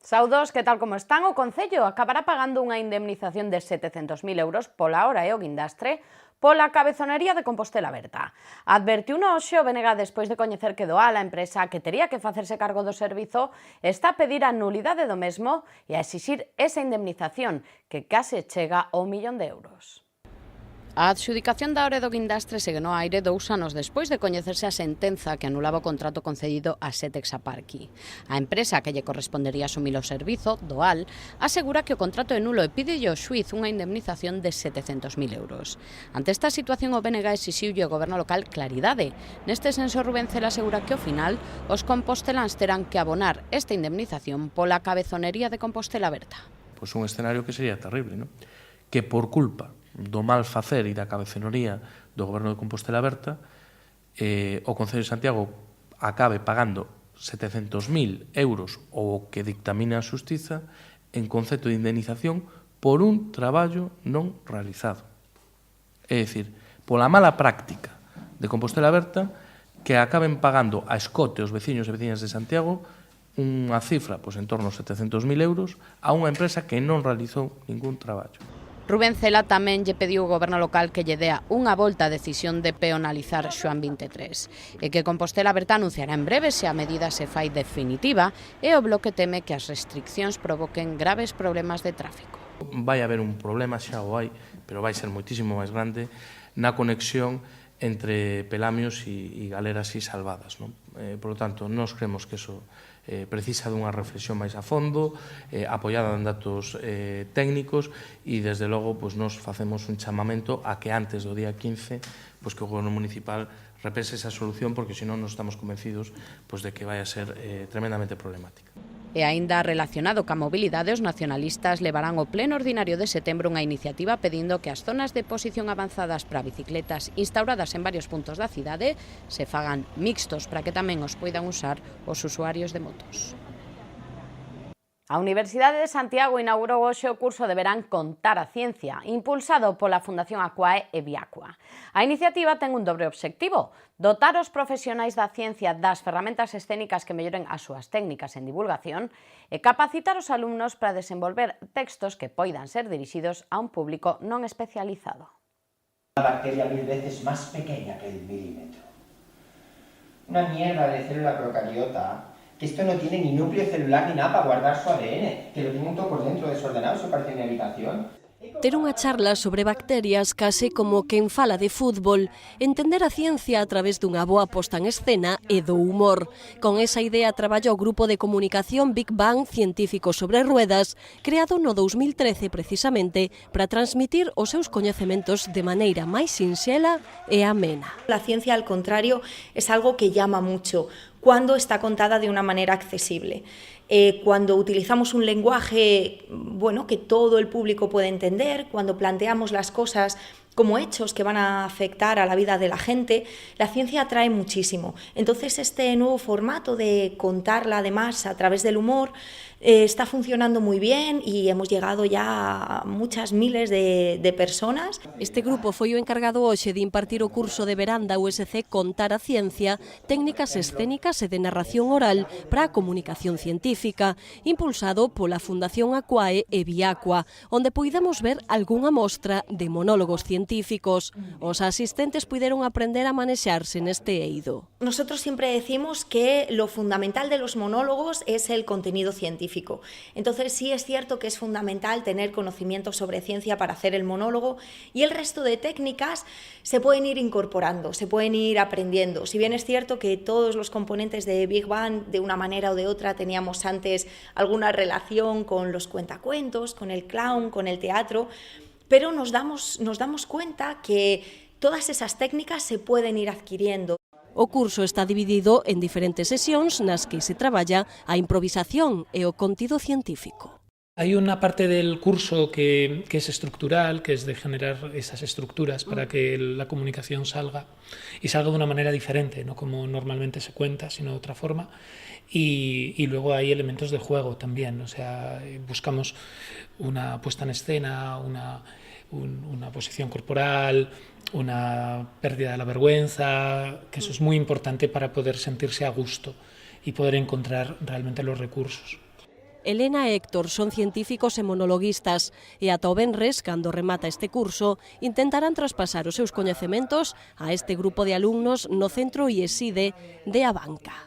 Saudos, que tal como están, o Concello acabará pagando unha indemnización de 700.000 euros pola hora e o guindastre pola cabezonería de Compostela Berta. Advertiu hoxe o BNG despois de coñecer que Doal, a empresa que tería que facerse cargo do servizo, está a pedir a nulidade do mesmo e a exixir esa indemnización, que case chega ao 1 millón de euros. A adxudicación da hora do guindastre segue no aire 2 anos despois de coñecerse a sentenza que anulaba o contrato concedido a Setex Aparqui. A empresa que lle correspondería asumir o servizo, Doal, asegura que o contrato é nulo e pide ao xuíz unha indemnización de 700.000 euros. Ante esta situación, o BNG exixiulle ao goberno local claridade. Neste senso, Rubén Cela asegura que ao final os composteláns terán que abonar esta indemnización pola cabezonería de Compostela Berta. Pois un escenario que sería terrible, non? Que por culpa do mal facer e da cabezonería do goberno de Compostela Berta, o Concello de Santiago acabe pagando 700.000 euros o que dictamina a Xustiza en concepto de indemnización por un traballo non realizado. É dicir, pola mala práctica de Compostela Berta, que acaben pagando a escote os veciños e veciñas de Santiago unha cifra en torno aos 700.000 euros a unha empresa que non realizou ningún traballo. Rubén Cela tamén lle pediu ao goberno local que lle dea unha volta a decisión de peonalizar Xoán 23 e que Compostela Berta anunciará en breve se a medida se fai definitiva e o Bloque teme que as restriccións provoquen graves problemas de tráfico. Vai haber un problema, xa o hai, pero vai ser moitísimo máis grande na conexión entre Pelamios e Galeras e Salvadas, non? Por lo tanto, nós creemos que eso precisa dunha reflexión máis a fondo, apoiada en datos técnicos e, desde logo, nos facemos un chamamento a que antes do día 15 que o goberno municipal repense esa solución, porque senón non estamos convencidos de que vai a ser tremendamente problemática. E aínda relacionado ca mobilidade, os nacionalistas levarán ao pleno ordinario de setembro unha iniciativa pedindo que as zonas de posición avanzadas para bicicletas instauradas en varios puntos da cidade se fagan mixtos para que tamén os poidan usar os usuarios de motos. A Universidade de Santiago inaugurou hoxe o curso de verán Contar a Ciencia, impulsado pola Fundación Aquae e Viacua. A iniciativa ten un dobre obxectivo: dotar os profesionais da ciencia das ferramentas escénicas que melloren as súas técnicas en divulgación e capacitar os alumnos para desenvolver textos que poidan ser dirixidos a un público non especializado. Una bacteria 1000 veces más pequeña que el milímetro. Una mierda de célula procariota, que esto no tiene ni núcleo celular ni nada para guardar su ADN, que lo tienen todo por dentro desordenado, eso parece mi habitación. Ter unha charla sobre bacterias case como quen fala de fútbol, entender a ciencia a través dunha boa posta en escena e do humor. Con esa idea traballa o grupo de comunicación Big Bang Científicos sobre Ruedas, creado no 2013 precisamente para transmitir os seus coñecementos de maneira máis sinxela e amena. La ciencia, al contrario, es algo que llama mucho cuando está contada de una manera accesible. Cuando utilizamos un lenguaje que todo el público puede entender, cuando planteamos las cosas como hechos que van a afectar a la vida de la gente, la ciencia atrae muchísimo. Entonces, este nuevo formato de contarla además a través del humor está funcionando muy bien y hemos llegado ya a muchas miles de personas. Este grupo foi o encargado hoxe de impartir o curso de verán da USC Contar a Ciencia, técnicas escénicas e de narración oral para a comunicación científica, impulsado pola Fundación Aquae e Viacua, onde poidamos ver algunha mostra de monólogos científicos. Os asistentes puideron aprender a manexarse neste eido. Nosotros siempre decimos que lo fundamental de los monólogos es el contenido científico. Entonces sí es cierto que es fundamental tener conocimiento sobre ciencia para hacer el monólogo, y el resto de técnicas se pueden ir incorporando, se pueden ir aprendiendo. Si bien es cierto que todos los componentes de Big Bang, de una manera o de otra, teníamos antes alguna relación con los cuentacuentos, con el clown, con el teatro, pero nos damos cuenta que todas esas técnicas se pueden ir adquiriendo. O curso está dividido en diferentes sesións nas que se traballa a improvisación e o contido científico. Hay una parte del curso que es estructural, que es de generar esas estructuras para que la comunicación salga de una manera diferente, no como normalmente se cuenta, sino de otra forma. Y luego hay elementos de juego también, o sea, buscamos una puesta en escena, una posición corporal, una pérdida de la vergüenza, que eso es muy importante para poder sentirse a gusto y poder encontrar realmente los recursos. Elena e Héctor son científicos e monologuistas e ata o venres, cando remata este curso, intentarán traspasar os seus coñecementos a este grupo de alumnos no Centro IESIDE de Abanca.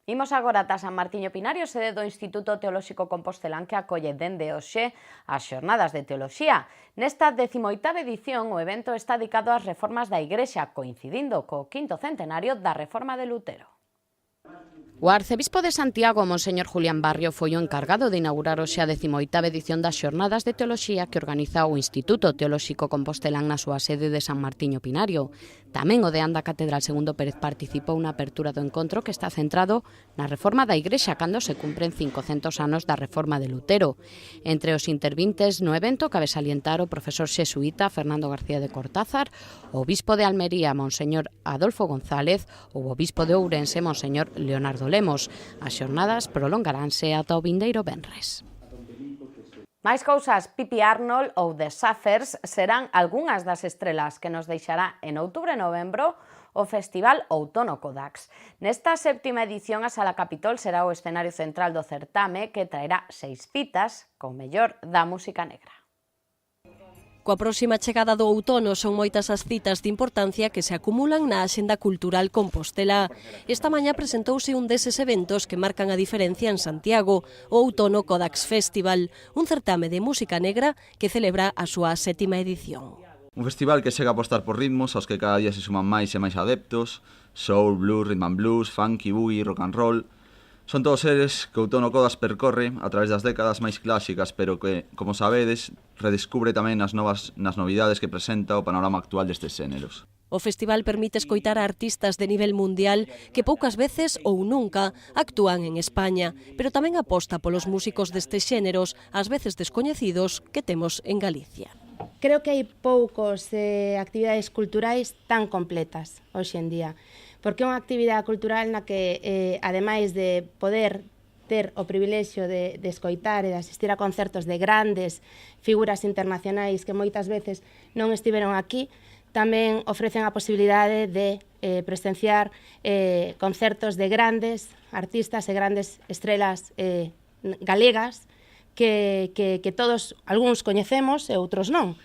Imos agora ata San Martiño Pinario, sede do Instituto Teolóxico Compostelán, que acolle dende hoxe as xornadas de teoloxía. Nesta 18ª edición, o evento está dedicado ás reformas da Igrexa, coincidindo co 5º centenario da Reforma de Lutero. O arcebispo de Santiago, Monseñor Julián Barrio, foi o encargado de inaugurar hoxe a 18ª edición das xornadas de teoloxía que organiza o Instituto Teolóxico Compostelán na súa sede de San Martiño Pinario. Tamén o deán da Catedral Segundo Pérez participou na apertura do encontro que está centrado na reforma da Igrexa cando se cumpren 500 anos da reforma de Lutero. Entre os intervintes no evento cabe salientar o profesor xesuíta Fernando García de Cortázar, o obispo de Almería, Monseñor Adolfo González, ou o obispo de Ourense, Monseñor Leonardo Lemos. As xornadas prolongaránse ata o vindeiro venres. Máis cousas, Pippi Arnold ou The Saffers serán algunhas das estrelas que nos deixará en outubro e novembro o Festival Outono Codax. Nesta 7ª edición, a Sala Capitol será o escenario central do certame que traerá 6 citas con mellor da música negra. Coa próxima chegada do outono son moitas as citas de importancia que se acumulan na Axenda Cultural Compostelá. Esta mañá presentouse un deses eventos que marcan a diferencia en Santiago, o Outono Codax Festival, un certame de música negra que celebra a súa 7ª edición. Un festival que segue a apostar por ritmos aos que cada día se suman máis e máis adeptos: soul, blues, rhythm and blues, funky, boogie, rock and roll. Son todos seres que Outono Codax percorre a través das décadas máis clásicas, pero que, como sabedes, redescubre tamén nas novidades que presenta o panorama actual destes xéneros. O festival permite escoitar a artistas de nivel mundial que poucas veces ou nunca actúan en España, pero tamén aposta polos músicos destes xéneros, ás veces descoñecidos, que temos en Galicia. Creo que hai poucos actividades culturais tan completas hoxe en día, porque é unha actividade cultural na que, ademais de poder ter o privilexio de escoitar e de asistir a concertos de grandes figuras internacionais que moitas veces non estiveron aquí, tamén ofrecen a posibilidade de presenciar concertos de grandes artistas e grandes estrelas galegas que todos, algúns coñecemos e outros non.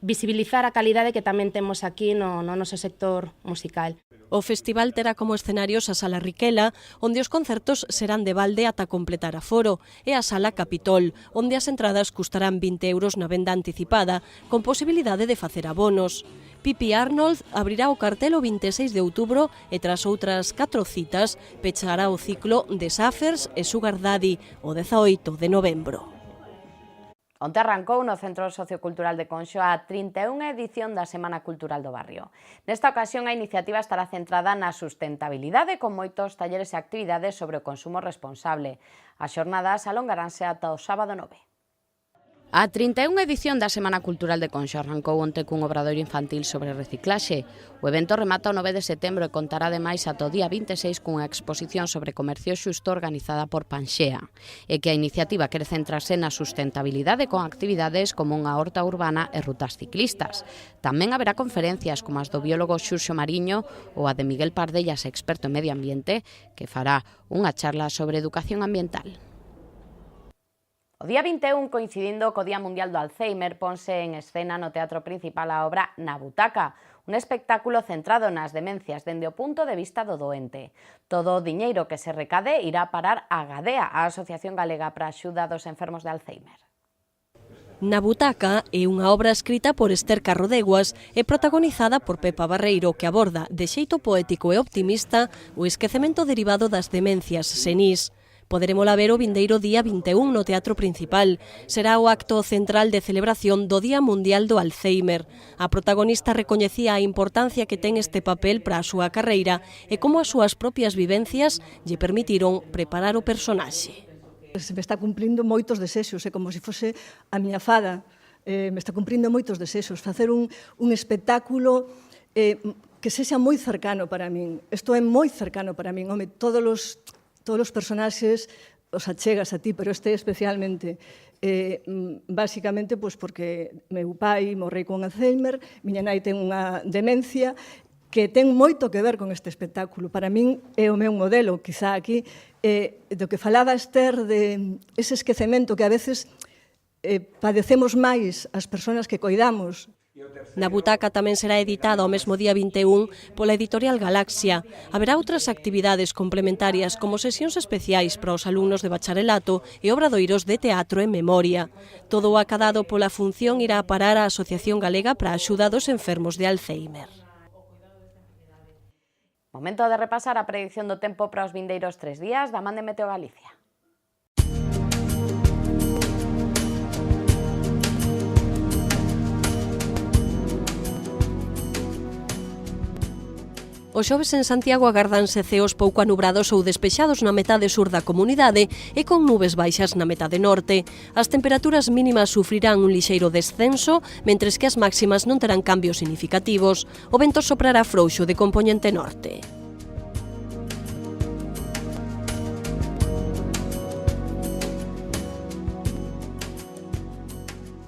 Visibilizar a calidade que tamén temos aquí no noso sector musical. O festival terá como escenarios a Sala Riquela, onde os concertos serán de balde ata completar aforo, e a Sala Capitol, onde as entradas custarán 20 euros na venda anticipada, con posibilidade de facer abonos. Pippi Arnold abrirá o cartel o 26 de outubro e tras outras 4 citas pechará o ciclo de Saffers e Sugar Daddy o 18 de novembro. Onte arrancou no Centro Sociocultural de Conxo a 31ª edición da Semana Cultural do Barrio. Nesta ocasión a iniciativa estará centrada na sustentabilidade con moitos talleres e actividades sobre o consumo responsable. As xornadas alongaránse ata o sábado 9. A 31ª edición da Semana Cultural de Conxo arrancou onte cun obradoiro infantil sobre reciclaxe. O evento remata o 9 de setembro e contará ademais ata o día 26 cunha exposición sobre comercio xusto organizada por Panxea, e que a iniciativa quere centrarse na sustentabilidade con actividades como unha horta urbana e rutas ciclistas. Tamén haberá conferencias como as do biólogo Xurxo Mariño ou a de Miguel Pardellas, experto en medio ambiente, que fará unha charla sobre educación ambiental. O día 21, coincidindo co Día Mundial do Alzheimer, ponse en escena no Teatro Principal a obra Na Butaca, un espectáculo centrado nas demencias dende o punto de vista do doente. Todo o diñeiro que se recade irá parar a Gadea, a Asociación Galega para a Axuda dos Enfermos de Alzheimer. Na Butaca é unha obra escrita por Esther Carrodeguas e protagonizada por Pepa Barreiro, que aborda de xeito poético e optimista o esquecemento derivado das demencias senís. Poderémola ver o vindeiro día 21 no Teatro Principal. Será o acto central de celebración do Día Mundial do Alzheimer. A protagonista recoñecía a importancia que ten este papel para a súa carreira e como as súas propias vivencias lle permitiron preparar o personaxe. Se me está cumprindo moitos desexos, é como se fose a miña fada. Me está cumprindo moitos desexos. Facer un espectáculo que sexa moi cercano para min. Isto é moi cercano para min. Home, todos os personaxes os achegas a ti, pero este especialmente, básicamente, porque meu pai morreu con Alzheimer, miña nai ten unha demencia, que ten moito que ver con este espectáculo. Para min é o meu modelo, quizá aquí, do que falaba Esther, de ese esquecemento que a veces padecemos máis as persoas que coidamos. Na butaca tamén será editada o mesmo día 21 pola editorial Galaxia. Haberá outras actividades complementarias como sesións especiais para os alumnos de bacharelato e obradoiros de teatro en memoria. Todo o acadado pola función irá a parar á Asociación Galega para a Axuda dos Enfermos de Alzheimer. Momento de repasar a predicción do tempo para os vindeiros 3 días da man de Meteo Galicia. O xoves en Santiago agardanse ceos pouco anubrados ou despexados na metade sur da comunidade e con nubes baixas na metade norte. As temperaturas mínimas sufrirán un lixeiro descenso, mentres que as máximas non terán cambios significativos. O vento soprará frouxo de compoñente norte.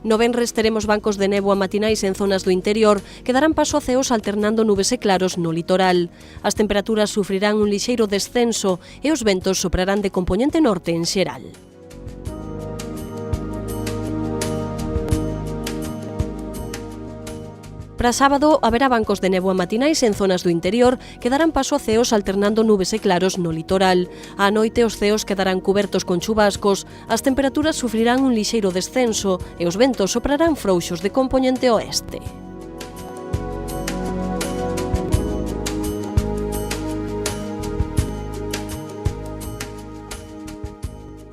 No venres teremos bancos de néboa matinais en zonas do interior que darán paso a ceos alternando nubes e claros no litoral. As temperaturas sufrirán un lixeiro descenso e os ventos soprarán de compoñente norte en xeral. Para sábado haberá bancos de néboa matinais en zonas do interior que darán paso a ceos alternando nubes e claros no litoral. Á noite os ceos quedarán cubertos con chubascos, as temperaturas sufrirán un lixeiro descenso e os ventos soprarán frouxos de compoñente oeste.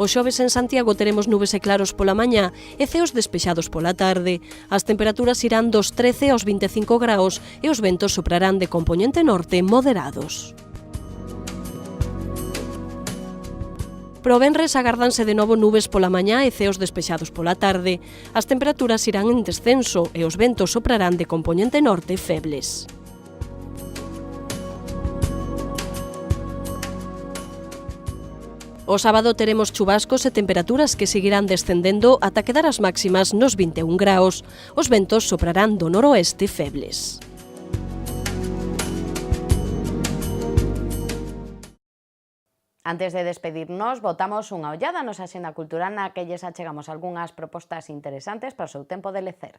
O xoves en Santiago teremos nubes e claros pola mañá e ceos despexados pola tarde. As temperaturas irán dos 13 aos 25 graus e os ventos soprarán de compoñente norte moderados. Pro venres agárdanse de novo nubes pola mañá e ceos despexados pola tarde. As temperaturas irán en descenso e os ventos soprarán de compoñente norte febles. O sábado teremos chubascos e temperaturas que seguirán descendendo ata quedar as máximas nos 21 graus. Os ventos soprarán do noroeste febles. Antes de despedirnos, botamos unha ollada nos Axenda Cultural na que lles achegamos algunhas propostas interesantes para o seu tempo de lecer.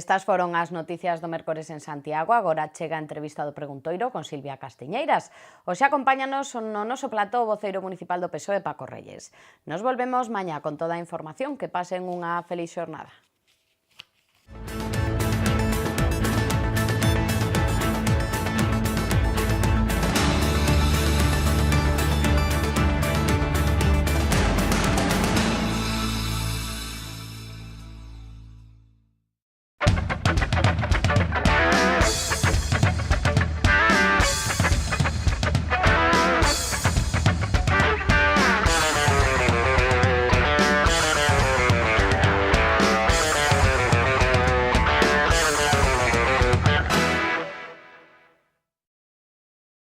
Estas foron as noticias do mércores en Santiago. Agora chega a entrevista do Preguntoiro con Silvia Castiñeiras. Hoxe acompáñanos no noso plató o voceiro municipal do PSOE, Paco Reyes. Nos volvemos mañá con toda a información. Que pasen unha feliz xornada.